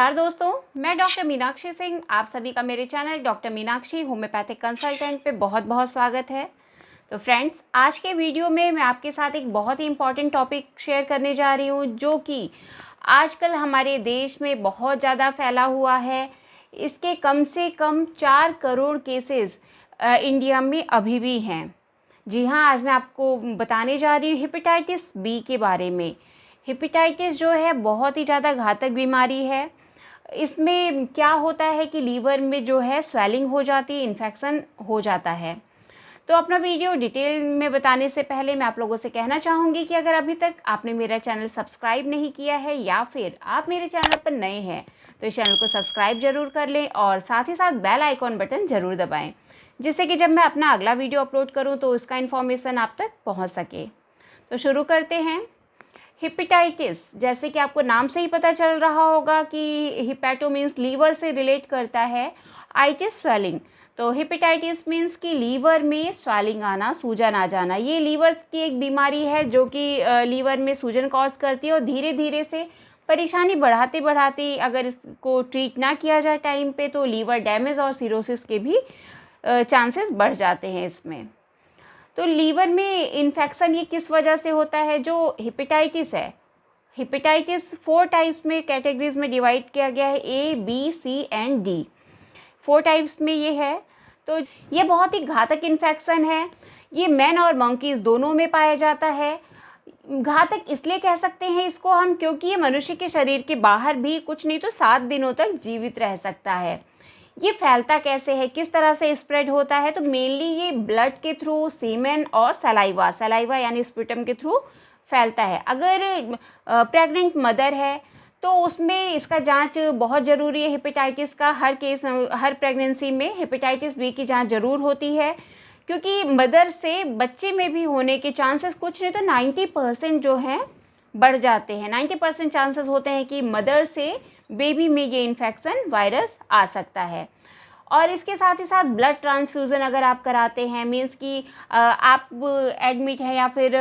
नमस्कार दोस्तों, मैं डॉक्टर मीनाक्षी सिंह। आप सभी का मेरे channel doctor Meenakshi homeopathic consultant पे बहुत बहुत स्वागत है। तो फ्रेंड्स, आज के वीडियो में मैं आपके साथ एक बहुत ही इम्पॉर्टेंट टॉपिक शेयर करने जा रही हूँ, जो कि आजकल हमारे देश में बहुत ज़्यादा फैला हुआ है। इसके कम से कम 4 करोड़ केसेस इंडिया में अभी भी हैं। जी हाँ, आज मैं आपको बताने जा रही हूँ हेपेटाइटिस बी के बारे में। हेपेटाइटिस जो है बहुत ही ज़्यादा घातक बीमारी है। इसमें क्या होता है कि लीवर में जो है स्वेलिंग हो जाती है, इन्फेक्शन हो जाता है। तो अपना वीडियो डिटेल में बताने से पहले मैं आप लोगों से कहना चाहूँगी कि अगर अभी तक आपने मेरा चैनल सब्सक्राइब नहीं किया है या फिर आप मेरे चैनल पर नए हैं तो इस चैनल को सब्सक्राइब ज़रूर कर लें और साथ ही साथ बेल आइकॉन बटन ज़रूर दबाएँ, जिससे कि जब मैं अपना अगला वीडियो अपलोड करूँ तो उसका इन्फॉर्मेशन आप तक पहुँच सके। तो शुरू करते हैं। हेपेटाइटिस, जैसे कि आपको नाम से ही पता चल रहा होगा कि हिपैटो मीन्स लीवर से रिलेट करता है, आइटिस स्वेलिंग। तो हेपेटाइटिस मीन्स कि लीवर में स्वेलिंग आना, सूजन आ जाना। ये लीवर की एक बीमारी है जो कि लीवर में सूजन कॉज करती है और धीरे धीरे से परेशानी बढ़ाते बढ़ाते अगर इसको ट्रीट ना किया जाए टाइम पे तो लीवर डैमेज और सिरोसिस के भी चांसेस बढ़ जाते हैं इसमें। तो लीवर में इन्फेक्शन ये किस वजह से होता है? जो हेपेटाइटिस है, हेपेटाइटिस 4 टाइप्स में कैटेगरीज में डिवाइड किया गया है, A, B, C and D। 4 types में ये है। तो ये बहुत ही घातक इन्फेक्शन है। ये मैन और मंकीज़ दोनों में पाया जाता है। घातक इसलिए कह सकते हैं इसको हम, क्योंकि ये मनुष्य के शरीर के बाहर भी कुछ नहीं तो 7 दिनों तक जीवित रह सकता है। ये फैलता कैसे है, किस तरह से स्प्रेड होता है? तो मेनली ये ब्लड के थ्रू, सीमेन और सलाइवा यानी स्प्यूटम के थ्रू फैलता है। अगर प्रेग्नेंट मदर है तो उसमें इसका जांच बहुत ज़रूरी है। हेपेटाइटिस का हर प्रेगनेंसी में हेपेटाइटिस बी की जांच ज़रूर होती है, क्योंकि मदर से बच्चे में भी होने के चांसेस कुछ नहीं तो 90% जो हैं बढ़ जाते हैं। 90% चांसेस होते हैं कि मदर से बेबी में ये इन्फेक्शन वायरस आ सकता है। और इसके साथ ही साथ ब्लड ट्रांसफ्यूज़न अगर आप कराते हैं, मीन्स कि आप एडमिट हैं या फिर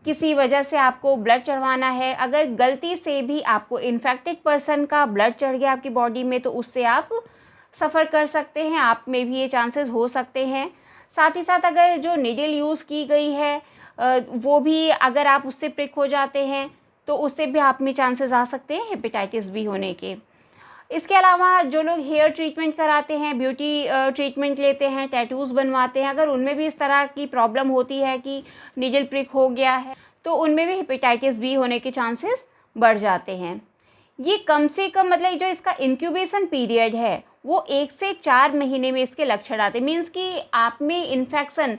किसी वजह से आपको ब्लड चढ़वाना है, अगर गलती से भी आपको इन्फेक्टेड पर्सन का ब्लड चढ़ गया आपकी बॉडी में तो उससे आप सफ़र कर सकते हैं, आप में भी ये चांसेस हो सकते हैं। साथ ही साथ अगर जो नीडल यूज़ की गई है वो भी अगर आप उससे प्रिक हो जाते हैं तो उससे भी आप में चांसेस आ सकते हैं हेपेटाइटिस बी होने के। इसके अलावा जो लोग हेयर ट्रीटमेंट कराते हैं, ब्यूटी ट्रीटमेंट लेते हैं, टैटूज़ बनवाते हैं, अगर उनमें भी इस तरह की प्रॉब्लम होती है कि नीडल प्रिक हो गया है तो उनमें भी हेपेटाइटिस बी होने के चांसेस बढ़ जाते हैं। ये कम से कम मतलब जो इसका इंक्यूबेशन पीरियड है वो 1 से 4 महीने में इसके लक्षण आते हैं। मीन्स कि आप में इन्फेक्शन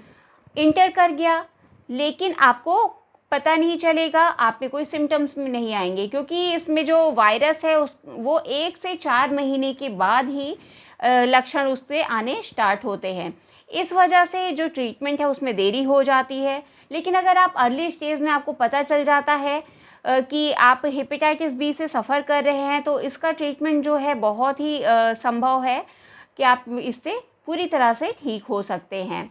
इंटर कर गया लेकिन आपको पता नहीं चलेगा, आप में कोई सिम्टम्स में नहीं आएंगे, क्योंकि इसमें जो वायरस है वो 1 से 4 महीने के बाद ही लक्षण उससे आने स्टार्ट होते हैं। इस वजह से जो ट्रीटमेंट है उसमें देरी हो जाती है। लेकिन अगर आप अर्ली स्टेज में आपको पता चल जाता है कि आप हेपेटाइटिस बी से सफ़र कर रहे हैं तो इसका ट्रीटमेंट जो है बहुत ही संभव है कि आप इससे पूरी तरह से ठीक हो सकते हैं।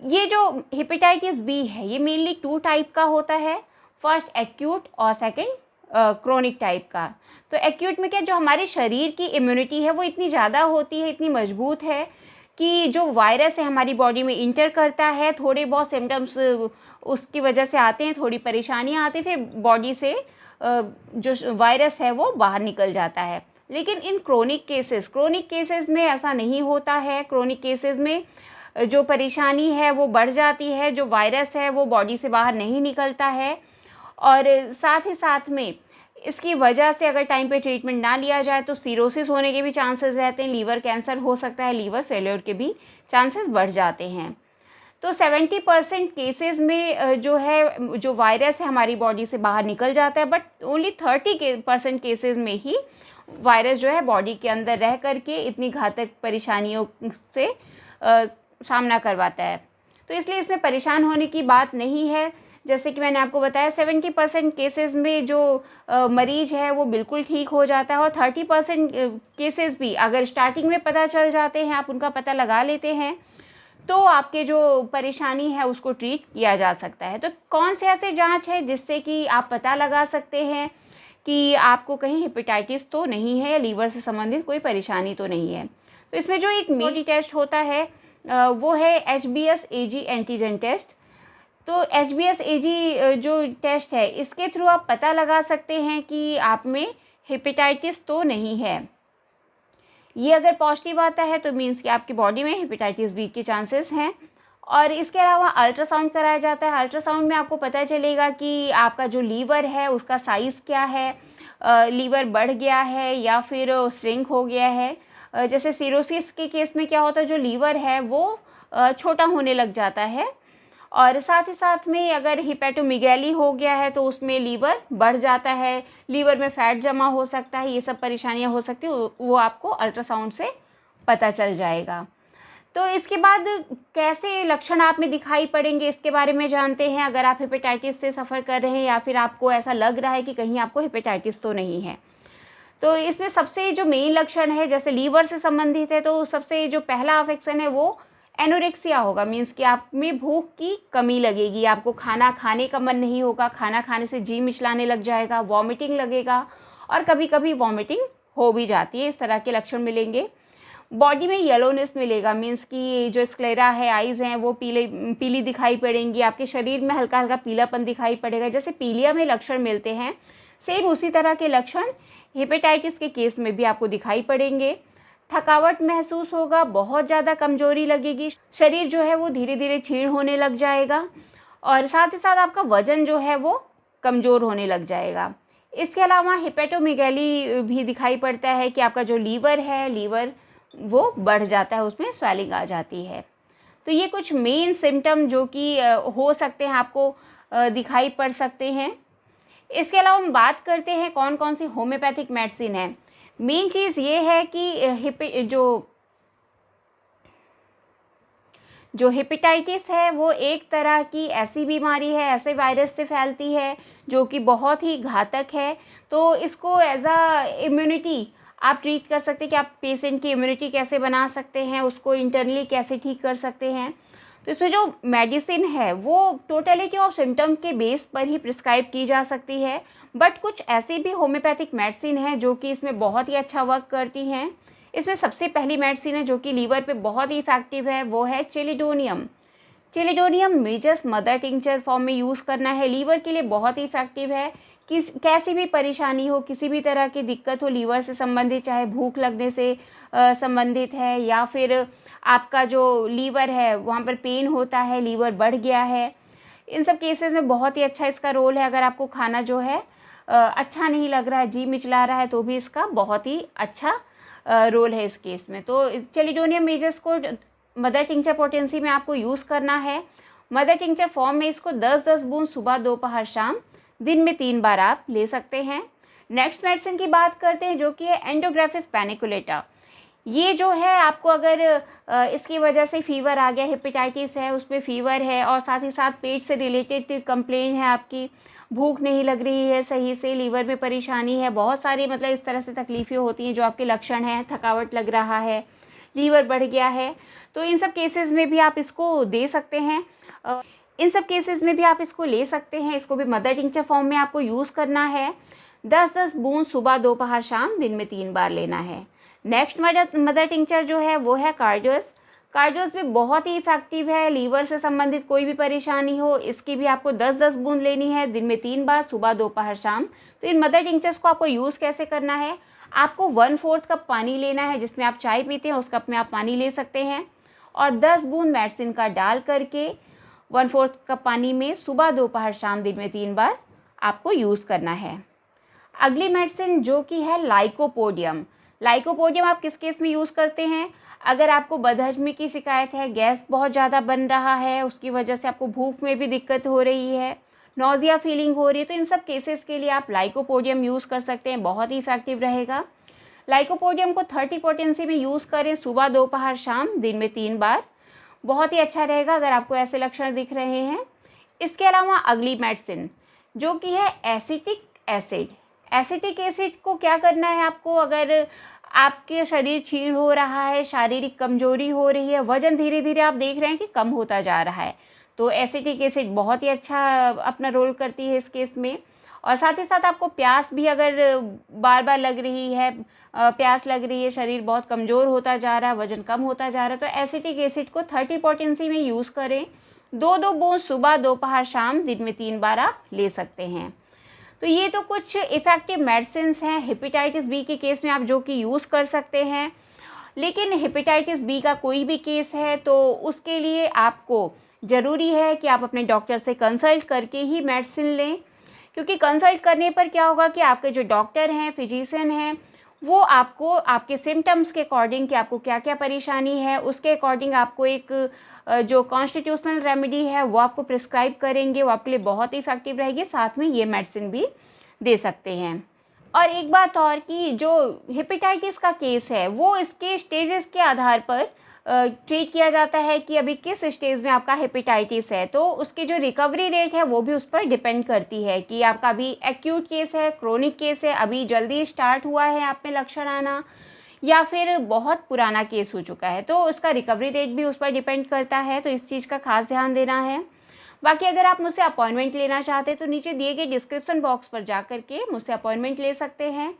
ये जो हेपेटाइटिस बी है ये मेनली 2 टाइप का होता है, फर्स्ट एक्यूट और सेकंड क्रोनिक टाइप का। तो एक्यूट में क्या, जो हमारे शरीर की इम्यूनिटी है वो इतनी ज़्यादा होती है, इतनी मजबूत है कि जो वायरस है हमारी बॉडी में इंटर करता है, थोड़े बहुत सिम्टम्स उसकी वजह से आते हैं, थोड़ी परेशानियाँ आती हैं, फिर बॉडी से जो वायरस है वो बाहर निकल जाता है। लेकिन इन क्रोनिक केसेस में ऐसा नहीं होता है। क्रोनिक केसेस में जो परेशानी है वो बढ़ जाती है, जो वायरस है वो बॉडी से बाहर नहीं निकलता है और साथ ही साथ में इसकी वजह से अगर टाइम पे ट्रीटमेंट ना लिया जाए तो सिरोसिस होने के भी चांसेस रहते हैं, लीवर कैंसर हो सकता है, लीवर फेलियर के भी चांसेस बढ़ जाते हैं। तो 70% केसेस में जो है जो वायरस है हमारी बॉडी से बाहर निकल जाता है, बट ओनली 30% केसेस में ही वायरस जो है बॉडी के अंदर रह करके इतनी घातक परेशानियों से सामना करवाता है। तो इसलिए इसमें परेशान होने की बात नहीं है। जैसे कि मैंने आपको बताया 70% केसेस में जो मरीज़ है वो बिल्कुल ठीक हो जाता है और 30% केसेस भी अगर स्टार्टिंग में पता चल जाते हैं, आप उनका पता लगा लेते हैं तो आपके जो परेशानी है उसको ट्रीट किया जा सकता है। तो कौन से ऐसे जांच है जिससे कि आप पता लगा सकते हैं कि आपको कहीं हेपेटाइटिस तो नहीं है या लीवर से संबंधित कोई परेशानी तो नहीं है। तो इसमें जो एक मेन टेस्ट होता है वो है HBsAg एंटीजन टेस्ट। तो HBsAg जो टेस्ट है इसके थ्रू आप पता लगा सकते हैं कि आप में हेपेटाइटिस तो नहीं है। ये अगर पॉजिटिव आता है तो मीन्स कि आपकी बॉडी में हेपेटाइटिस बी के चांसेस हैं। और इसके अलावा अल्ट्रासाउंड कराया जाता है। अल्ट्रासाउंड में आपको पता चलेगा कि आपका जो लीवर है उसका साइज़ क्या है, लीवर बढ़ गया है या फिर श्रिंक हो गया है। जैसे सिरोसिस के केस में क्या होता है, जो लीवर है वो छोटा होने लग जाता है। और साथ ही साथ में अगर हिपेटोमेगाली हो गया है तो उसमें लीवर बढ़ जाता है, लीवर में फैट जमा हो सकता है, ये सब परेशानियां हो सकती है, वो आपको अल्ट्रासाउंड से पता चल जाएगा। तो इसके बाद कैसे लक्षण आप में दिखाई पड़ेंगे इसके बारे में जानते हैं। अगर आप हेपेटाइटिस से सफ़र कर रहे हैं या फिर आपको ऐसा लग रहा है कि कहीं आपको हेपेटाइटिस तो नहीं है, तो इसमें सबसे जो मेन लक्षण है, जैसे लीवर से संबंधित है, तो सबसे जो पहला अफेक्शन है वो एनोरेक्सिया होगा। मीन्स कि आप में भूख की कमी लगेगी, आपको खाना खाने का मन नहीं होगा, खाना खाने से जी मिचलाने लग जाएगा, वॉमिटिंग लगेगा और कभी कभी वॉमिटिंग हो भी जाती है। इस तरह के लक्षण मिलेंगे। बॉडी में येलोनेस मिलेगा, मीन्स कि जो स्क्लेरा है, आइज़ हैं, वो पीली दिखाई पड़ेंगी। आपके शरीर में हल्का हल्का पीलापन दिखाई पड़ेगा। जैसे पीलिया में लक्षण मिलते हैं, सेम उसी तरह के लक्षण हेपेटाइटिस के केस में भी आपको दिखाई पड़ेंगे। थकावट महसूस होगा, बहुत ज़्यादा कमजोरी लगेगी, शरीर जो है वो धीरे धीरे क्षीण होने लग जाएगा और साथ ही साथ आपका वजन जो है वो कमज़ोर होने लग जाएगा। इसके अलावा हिपेटोमेगाली भी दिखाई पड़ता है कि आपका जो लीवर है, लीवर वो बढ़ जाता है, उसमें स्वेलिंग आ जाती है। तो ये कुछ मेन सिम्टम जो कि हो सकते हैं, आपको दिखाई पड़ सकते हैं। इसके अलावा हम बात करते हैं कौन कौन सी होम्योपैथिक मेडिसिन है। मेन चीज़ ये है कि जो हेपेटाइटिस है वो एक तरह की ऐसी बीमारी है, ऐसे वायरस से फैलती है जो कि बहुत ही घातक है। तो इसको एज अ इम्यूनिटी आप ट्रीट कर सकते हैं कि आप पेशेंट की इम्यूनिटी कैसे बना सकते हैं, उसको इंटरनली कैसे ठीक कर सकते हैं। तो इसमें जो मेडिसिन है वो टोटलिटी ऑफ सिम्टम के बेस पर ही प्रिस्क्राइब की जा सकती है। बट कुछ ऐसी भी होम्योपैथिक मेडिसिन है जो कि इसमें बहुत ही अच्छा वर्क करती हैं। इसमें सबसे पहली मेडिसिन है जो कि लीवर पे बहुत ही इफ़ेक्टिव है, वो है chelidonium. Chelidonium मेजस mother tincture form में यूज़ करना है, लीवर के लिए बहुत ही इफ़ेक्टिव है। कैसी भी परेशानी हो, किसी भी तरह की दिक्कत हो लीवर से संबंधित, चाहे भूख लगने से संबंधित है या फिर आपका जो लीवर है वहाँ पर पेन होता है, लीवर बढ़ गया है, इन सब केसेस में बहुत ही अच्छा इसका रोल है। अगर आपको खाना जो है अच्छा नहीं लग रहा है, जी मिचला रहा है, तो भी इसका बहुत ही अच्छा रोल है इस केस में। तो चेलिडोनियम मेजस को मदर टिंचर पोटेंसी में आपको यूज़ करना है। मदर टिंचर फॉर्म में इसको 10-10 बूंद सुबह, दोपहर, शाम, दिन में 3 बार आप ले सकते हैं। नेक्स्ट मेडिसिन की बात करते हैं जो कि है एंडोग्राफिस पैनिकुलेटा। ये जो है आपको अगर इसकी वजह से फीवर आ गया, हेपेटाइटिस है, उसमें फीवर है और साथ ही साथ पेट से रिलेटेड कंप्लेन है, आपकी भूख नहीं लग रही है सही से, लीवर में परेशानी है, बहुत सारी मतलब इस तरह से तकलीफ़ें होती हैं जो आपके लक्षण हैं, थकावट लग रहा है, लीवर बढ़ गया है, तो इन सब केसेस में भी आप इसको दे सकते हैं। इन सब केसेस में भी आप इसको ले सकते हैं। इसको भी मदर टिंचर फॉर्म में आपको यूज़ करना है। 10-10 बूंद सुबह, दोपहर, शाम, दिन में 3 बार लेना है। नेक्स्ट मदर टिंचर जो है वो है कार्डियस। कार्डियस भी बहुत ही इफेक्टिव है, लीवर से संबंधित कोई भी परेशानी हो, इसकी भी आपको 10-10 बूंद लेनी है, दिन में 3 बार, सुबह, दोपहर, शाम। तो इन मदर टिंचर्स को आपको यूज़ कैसे करना है, आपको 1/4 कप पानी लेना है, जिसमें आप चाय पीते हैं उस कप में आप पानी ले सकते हैं और 10 बूंद मेडिसिन का डाल करके 1/4 कप पानी में सुबह, दोपहर, शाम, दिन में 3 बार आपको यूज़ करना है। अगली मेडिसिन जो कि है लाइकोपोडियम। लाइकोपोडियम आप किस केस में यूज़ करते हैं, अगर आपको बदहजमी की शिकायत है, गैस बहुत ज़्यादा बन रहा है, उसकी वजह से आपको भूख में भी दिक्कत हो रही है, नौजिया फीलिंग हो रही है, तो इन सब केसेस के लिए आप लाइकोपोडियम यूज़ कर सकते हैं, बहुत ही इफेक्टिव रहेगा। लाइकोपोडियम को 30 पोटेंसी में यूज़ करें, सुबह, दोपहर, शाम, दिन में 3 बार, बहुत ही अच्छा रहेगा अगर आपको ऐसे लक्षण दिख रहे हैं। इसके अलावा अगली मेडिसिन जो कि है एसिटिक एसिड। एसिटिक एसिड को क्या करना है आपको, अगर आपके शरीर क्षीण हो रहा है, शारीरिक कमजोरी हो रही है, वजन धीरे धीरे आप देख रहे हैं कि कम होता जा रहा है, तो एसिटिक एसिड बहुत ही अच्छा अपना रोल करती है इस केस में। और साथ ही साथ आपको प्यास भी अगर बार बार लग रही है, प्यास लग रही है, शरीर बहुत कमज़ोर होता जा रहा है, वज़न कम होता जा रहा है, तो एसिटिक एसिड को 30 पोटेंसी में यूज़ करें। 2-2 बूंद सुबह, दोपहर, शाम, दिन में 3 बार आप ले सकते हैं। तो ये तो कुछ इफ़ेक्टिव मेडिसिन्स हैं हेपेटाइटिस बी के केस में आप जो कि यूज़ कर सकते हैं। लेकिन हेपेटाइटिस बी का कोई भी केस है तो उसके लिए आपको ज़रूरी है कि आप अपने डॉक्टर से कंसल्ट करके ही मेडिसिन लें, क्योंकि कंसल्ट करने पर क्या होगा कि आपके जो डॉक्टर हैं, फिजिशियन हैं, वो आपको आपके सिम्टम्स के अकॉर्डिंग कि आपको क्या क्या परेशानी है उसके अकॉर्डिंग आपको एक जो कॉन्स्टिट्यूशनल रेमेडी है वो आपको प्रिस्क्राइब करेंगे। वो आपके लिए बहुत ही इफ़ेक्टिव रहेगी, साथ में ये मेडिसिन भी दे सकते हैं। और एक बात और कि जो हेपेटाइटिस का केस है वो इसके स्टेजेस के आधार पर ट्रीट किया जाता है कि अभी किस स्टेज में आपका हेपेटाइटिस है, तो उसकी जो रिकवरी रेट है वो भी उस पर डिपेंड करती है कि आपका अभी एक्यूट केस है, क्रोनिक केस है, अभी जल्दी स्टार्ट हुआ है आप में लक्षण आना, या फिर बहुत पुराना केस हो चुका है, तो उसका रिकवरी रेट भी उस पर डिपेंड करता है। तो इस चीज़ का खास ध्यान देना है। बाकी अगर आप मुझसे अपॉइंटमेंट लेना चाहते हैं तो नीचे दिए गए डिस्क्रिप्शन बॉक्स पर जा करके मुझसे अपॉइंटमेंट ले सकते हैं,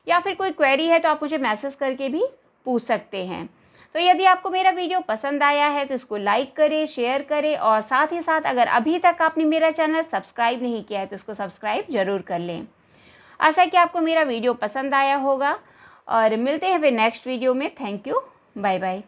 या फिर कोई क्वेरी है तो आप मुझे मैसेज करके भी पूछ सकते हैं। तो यदि आपको मेरा वीडियो पसंद आया है तो इसको लाइक करें, शेयर करें, और साथ ही साथ अगर अभी तक आपने मेरा चैनल सब्सक्राइब नहीं किया है तो इसको सब्सक्राइब ज़रूर कर लें। आशा है कि आपको मेरा वीडियो पसंद आया होगा और मिलते हैं फिर नेक्स्ट वीडियो में। Thank you, bye bye.